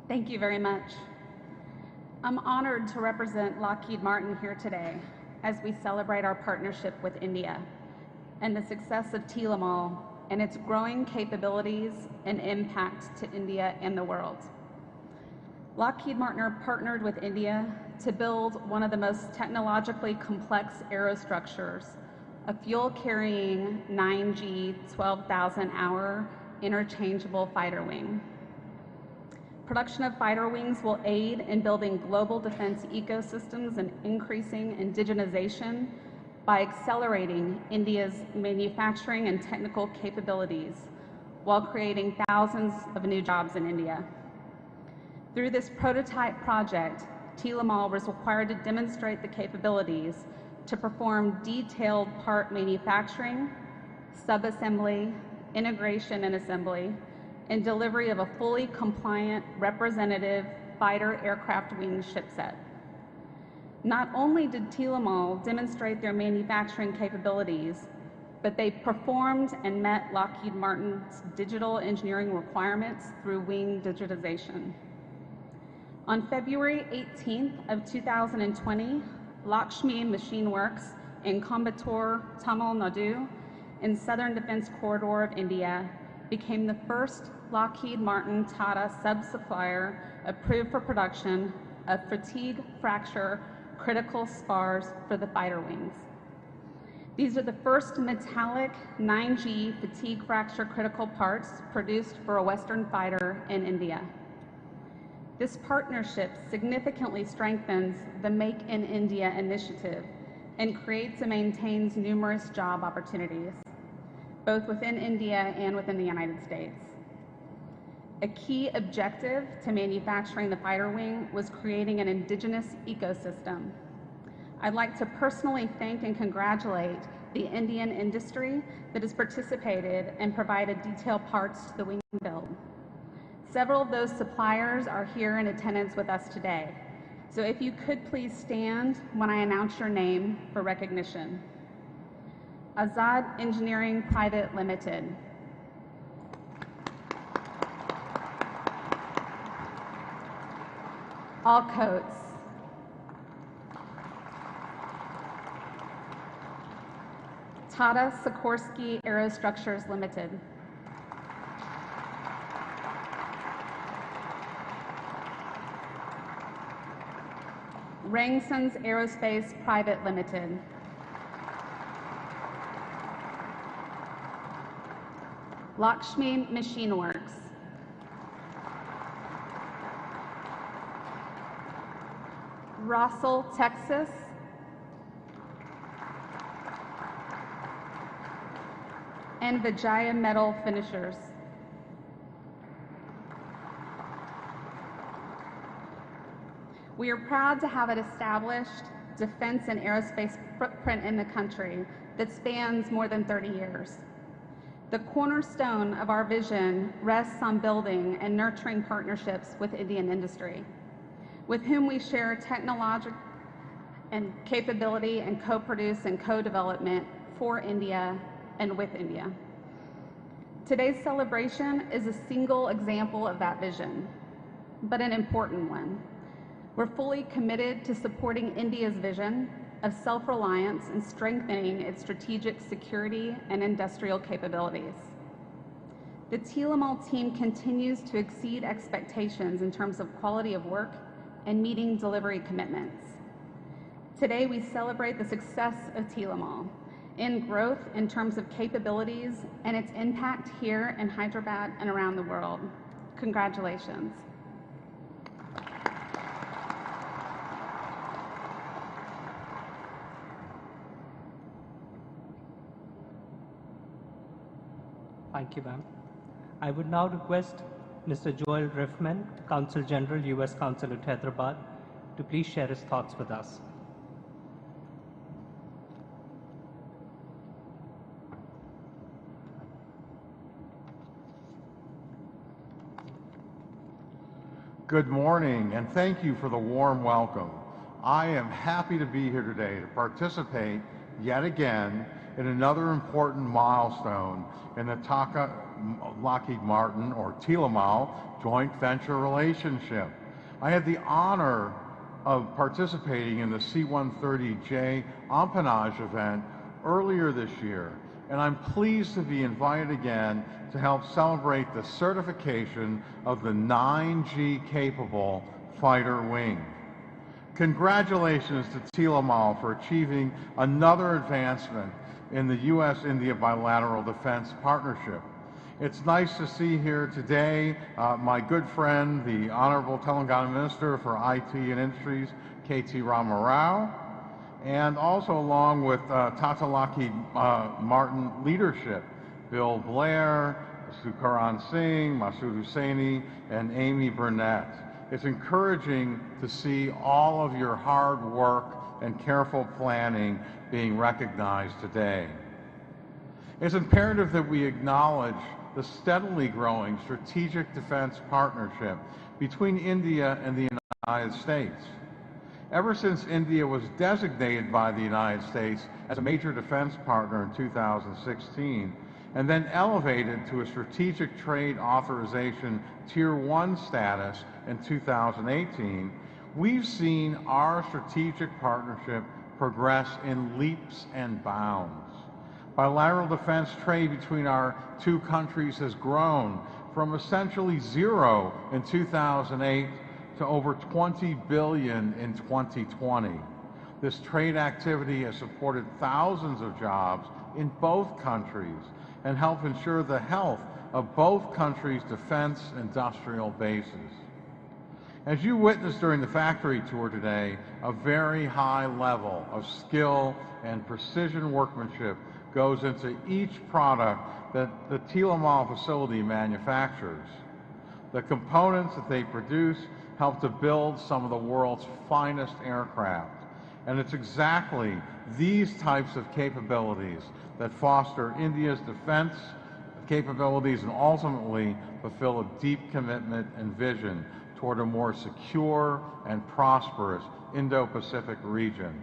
Thank you very much. I'm honored to represent Lockheed Martin here today as we celebrate our partnership with India and the success of TLML and its growing capabilities and impact to India and the world. Lockheed Martin partnered with India to build one of the most technologically complex aerostructures, a fuel-carrying 9G 12,000-hour interchangeable fighter wing. Production of fighter wings will aid in building global defense ecosystems and increasing indigenization by accelerating India's manufacturing and technical capabilities while creating thousands of new jobs in India. Through this prototype project, TLML was required to demonstrate the capabilities to perform detailed part manufacturing, subassembly, integration and assembly, and delivery of a fully compliant representative fighter aircraft wing shipset. Not only did TLML demonstrate their manufacturing capabilities, but they performed and met Lockheed Martin's digital engineering requirements through wing digitization. On February 18th of 2020, Lakshmi Machine Works in Coimbatore, Tamil Nadu, in Southern Defense Corridor of India, became the first Lockheed Martin Tata sub-supplier approved for production of fatigue fracture critical spars for the fighter wings. These are the first metallic 9G fatigue fracture critical parts produced for a Western fighter in India. This partnership significantly strengthens the Make in India initiative and creates and maintains numerous job opportunities, both within India and within the United States. A key objective to manufacturing the fighter wing was creating an indigenous ecosystem. I'd like to personally thank and congratulate the Indian industry that has participated and provided detailed parts to the wing build. Several of those suppliers are here in attendance with us today. So if you could please stand when I announce your name for recognition. Azad Engineering Private Limited. All Coats. Tata Sikorsky Aerostructures Limited. Rangsons Aerospace Private Limited. Lakshmi Machine Works. Russell, Texas. And Vijaya Metal Finishers. We are proud to have an established defense and aerospace footprint in the country that spans more than 30 years. The cornerstone of our vision rests on building and nurturing partnerships with Indian industry, with whom we share technological and capability and co-produce and co-development for India and with India. Today's celebration is a single example of that vision, but an important one. We're fully committed to supporting India's vision of self-reliance and strengthening its strategic security and industrial capabilities. The TLML team continues to exceed expectations in terms of quality of work and meeting delivery commitments. Today, we celebrate the success of TLML in growth in terms of capabilities and its impact here in Hyderabad and around the world. Congratulations. Thank you, ma'am. I would now request Mr. Joel Riffman, Consul General, U.S. Consul at Hyderabad, to please share his thoughts with us. Good morning, and thank you for the warm welcome. I am happy to be here today to participate yet again in another important milestone in the Tata Lockheed Martin, or TLML, joint venture relationship. I had the honor of participating in the C-130J empennage event earlier this year, and I'm pleased to be invited again to help celebrate the certification of the 9G capable fighter wing. Congratulations to TLML for achieving another advancement in the U.S.-India bilateral defense partnership. It's nice to see here today my good friend, the Honorable Telangana Minister for IT and Industries, K.T. Rama Rao, and also along with Tata Lockheed Martin leadership, Bill Blair, Sukaran Singh, Masood Hussaini, and Amy Burnett. It's encouraging to see all of your hard work and careful planning being recognized today. It's imperative that we acknowledge the steadily growing strategic defense partnership between India and the United States. Ever since India was designated by the United States as a major defense partner in 2016, and then elevated to a strategic trade authorization Tier 1 status in 2018, we've seen our strategic partnership progress in leaps and bounds. Bilateral defense trade between our two countries has grown from essentially zero in 2008 to over $20 billion in 2020. This trade activity has supported thousands of jobs in both countries and helped ensure the health of both countries' defense industrial bases. As you witnessed during the factory tour today, a very high level of skill and precision workmanship goes into each product that the TLML facility manufactures. The components that they produce help to build some of the world's finest aircraft. And it's exactly these types of capabilities that foster India's defense capabilities and ultimately fulfill a deep commitment and vision toward a more secure and prosperous Indo-Pacific region.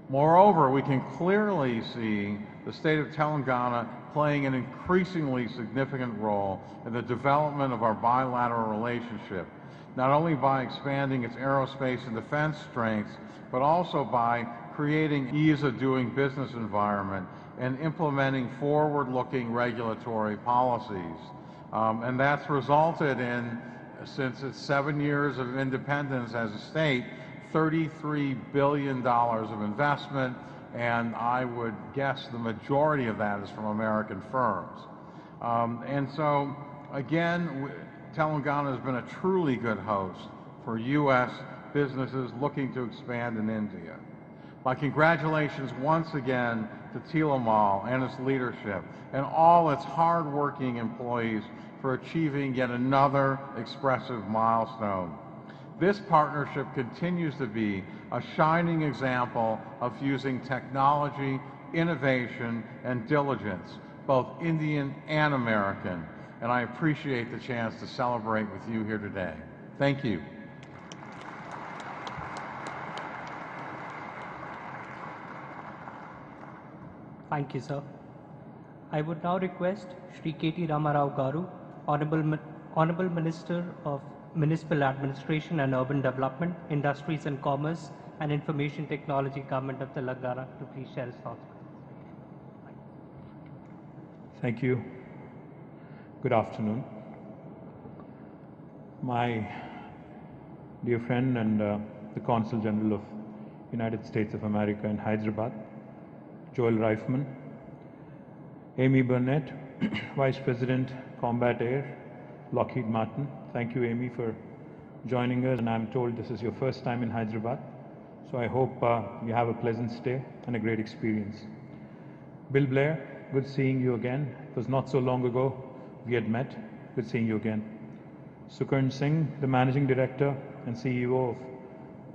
Moreover, we can clearly see the state of Telangana playing an increasingly significant role in the development of our bilateral relationship, not only by expanding its aerospace and defense strengths, but also by creating ease of doing business environment and implementing forward-looking regulatory policies. And that's resulted in, since its 7 years of independence as a state, $33 billion of investment, and I would guess the majority of that is from American firms. And so, again, Telangana has been a truly good host for U.S. businesses looking to expand in India. My congratulations once again to TLML and its leadership and all its hard-working employees for achieving yet another expressive milestone. This partnership continues to be a shining example of fusing technology, innovation, and diligence, both Indian and American, and I appreciate the chance to celebrate with you here today. Thank you. Thank you, sir. I would now request Shri K.T. Ramarao Garu, Honorable Minister of Municipal Administration and Urban Development, Industries and Commerce, and Information Technology, Government of Telangana, to please share his thoughts. Thank you. Good afternoon. My dear friend and the Consul General of United States of America in Hyderabad, Joel Reifman, Amy Burnett, Vice President, Combat Air, Lockheed Martin. Thank you, Amy, for joining us, and I'm told this is your first time in Hyderabad, so I hope you have a pleasant stay and a great experience. Bill Blair, good seeing you again. It was not so long ago we had met. Good seeing you again. Sukaran Singh, the Managing Director and CEO of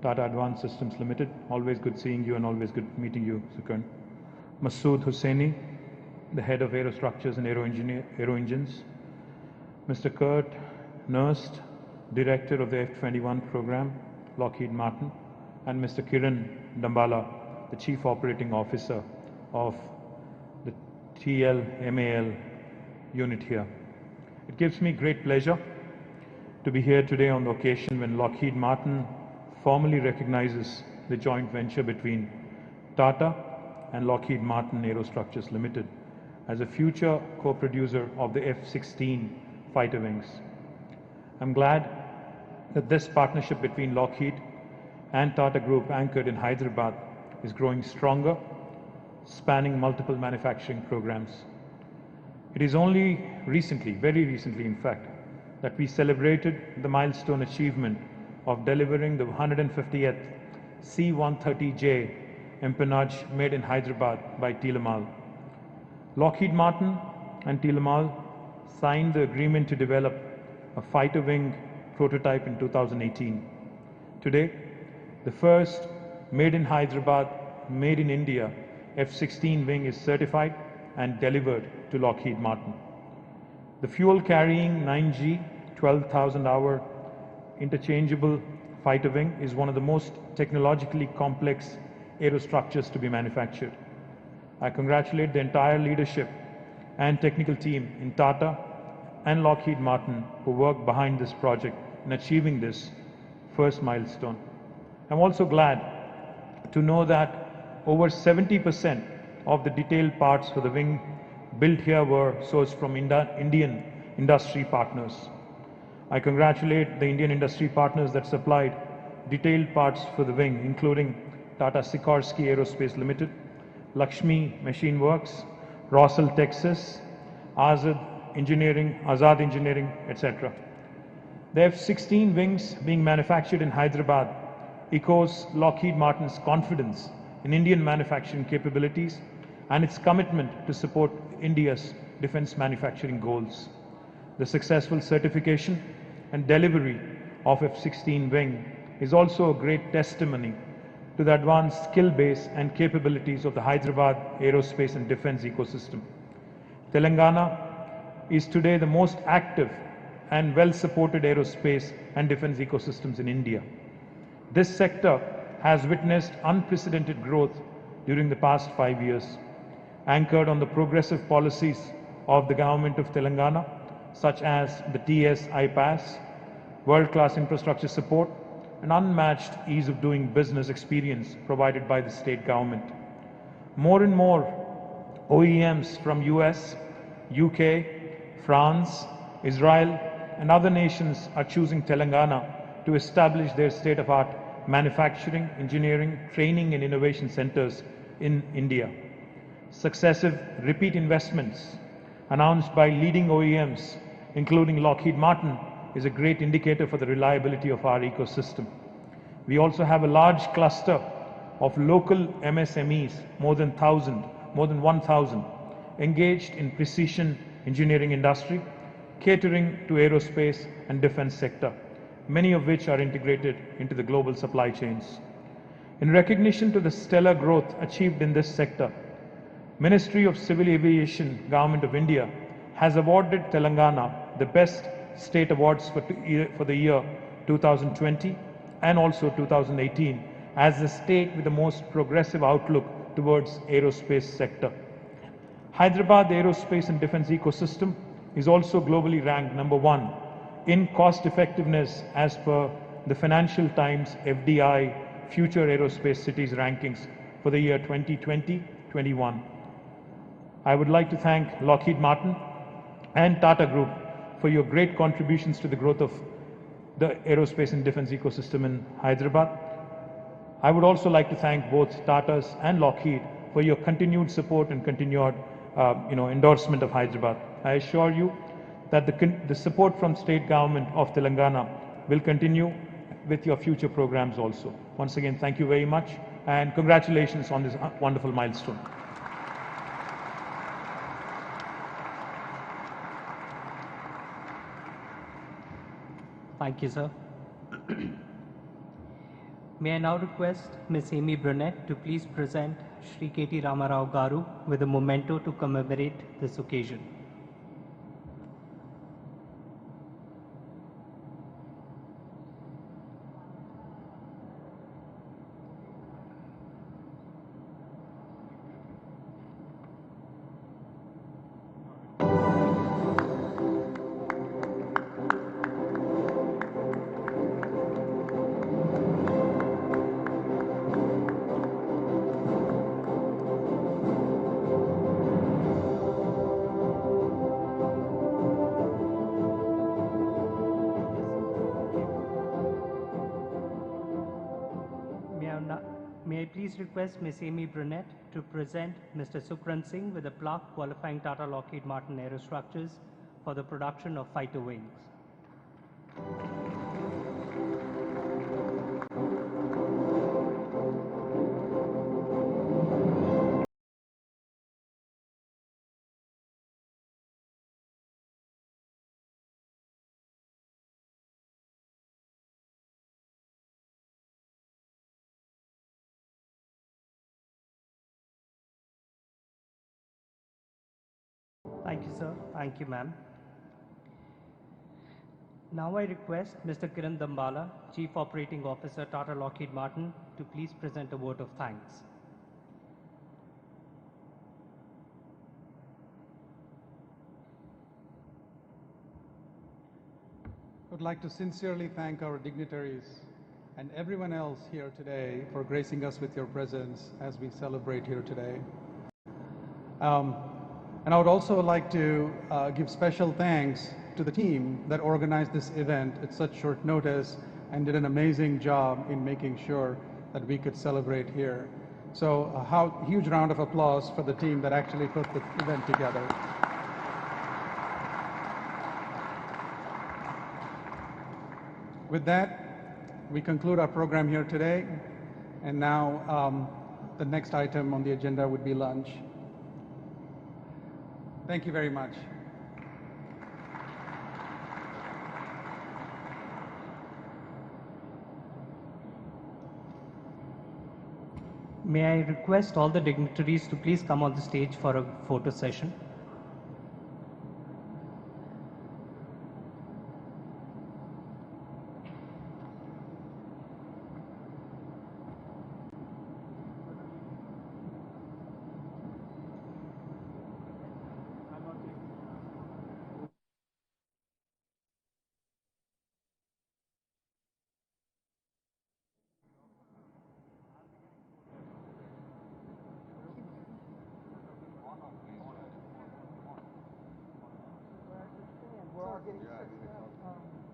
Tata Advanced Systems Limited. Always good seeing you and always good meeting you, Sukaran. Masood Hussaini, the Head of Aerostructures and Aero Engines. Mr. Kurt Nurst, Director of the F-21 program, Lockheed Martin. And Mr. Kiran Dambala, the Chief Operating Officer of the TLMAL unit here. It gives me great pleasure to be here today on the occasion when Lockheed Martin formally recognizes the joint venture between Tata and Lockheed Martin Aerostructures Limited as a future co-producer of the F-16 fighter wings. I'm glad that this partnership between Lockheed and Tata Group anchored in Hyderabad is growing stronger, spanning multiple manufacturing programs. It is only recently, very recently in fact, that we celebrated the milestone achievement of delivering the 150th C-130J empennage made in Hyderabad by Telugu. Lockheed Martin and Telugu signed the agreement to develop a fighter wing prototype in 2018. Today, the first made in Hyderabad, made in India F-16 wing is certified and delivered to Lockheed Martin. The fuel-carrying 9G 12,000-hour interchangeable fighter wing is one of the most technologically complex aerostructures to be manufactured. I congratulate the entire leadership and technical team in Tata and Lockheed Martin who worked behind this project in achieving this first milestone. I'm also glad to know that over 70% of the detailed parts for the wing built here were sourced from Indian industry partners. I congratulate the Indian industry partners that supplied detailed parts for the wing, including Tata Sikorsky Aerospace Limited, Lakshmi Machine Works, Rossell, Texas, Azad Engineering, etc. The F-16 wings being manufactured in Hyderabad echoes Lockheed Martin's confidence in Indian manufacturing capabilities and its commitment to support India's defense manufacturing goals. The successful certification and delivery of F-16 wing is also a great testimony to the advanced skill base and capabilities of the Hyderabad aerospace and defense ecosystem. Telangana is today the most active and well-supported aerospace and defense ecosystems in India. This sector has witnessed unprecedented growth during the past 5 years, anchored on the progressive policies of the government of Telangana, such as the TS-IPAS, world-class infrastructure support, and unmatched ease of doing business experience provided by the state government. More and more OEMs from US, UK, France, Israel, and other nations are choosing Telangana to establish their state-of-the-art manufacturing, engineering, training, and innovation centers in India. Successive repeat investments announced by leading OEMs, including Lockheed Martin, is a great indicator for the reliability of our ecosystem. We also have a large cluster of local MSMEs, more than 1,000, engaged in precision engineering industry, catering to aerospace and defense sector, many of which are integrated into the global supply chains. In recognition to the stellar growth achieved in this sector, Ministry of Civil Aviation, Government of India, has awarded Telangana the Best State Awards for the year 2020 and also 2018 as the state with the most progressive outlook towards aerospace sector. Hyderabad aerospace and defense ecosystem is also globally ranked #1 in cost effectiveness as per the Financial Times FDI Future Aerospace Cities rankings for the year 2020-21. I would like to thank Lockheed Martin and Tata Group for your great contributions to the growth of the aerospace and defense ecosystem in Hyderabad. I would also like to thank both Tatas and Lockheed for your continued support and continued endorsement of Hyderabad. I assure you that the support from state government of Telangana will continue with your future programs also. Once again, thank you very much and congratulations on this wonderful milestone. Thank you, sir. May I now request Ms. Amy Burnett to please present Shri K.T. Ramarao Garu with a memento to commemorate this occasion. I please request Ms. Amy Burnett to present Mr. Sukran Singh with a plaque qualifying Tata Lockheed Martin Aerostructures for the production of fighter wings. Thank you, sir. Thank you, ma'am. Now I request Mr. Kiran Dambala, Chief Operating Officer, Tata Lockheed Martin, to please present a vote of thanks. I would like to sincerely thank our dignitaries and everyone else here today for gracing us with your presence as we celebrate here today. And I would also like to give special thanks to the team that organized this event at such short notice and did an amazing job in making sure that we could celebrate here. So a huge round of applause for the team that actually put the event together. With that, we conclude our program here today. And now the next item on the agenda would be lunch. Thank you very much. May I request all the dignitaries to please come on the stage for a photo session. We're all getting fixed up.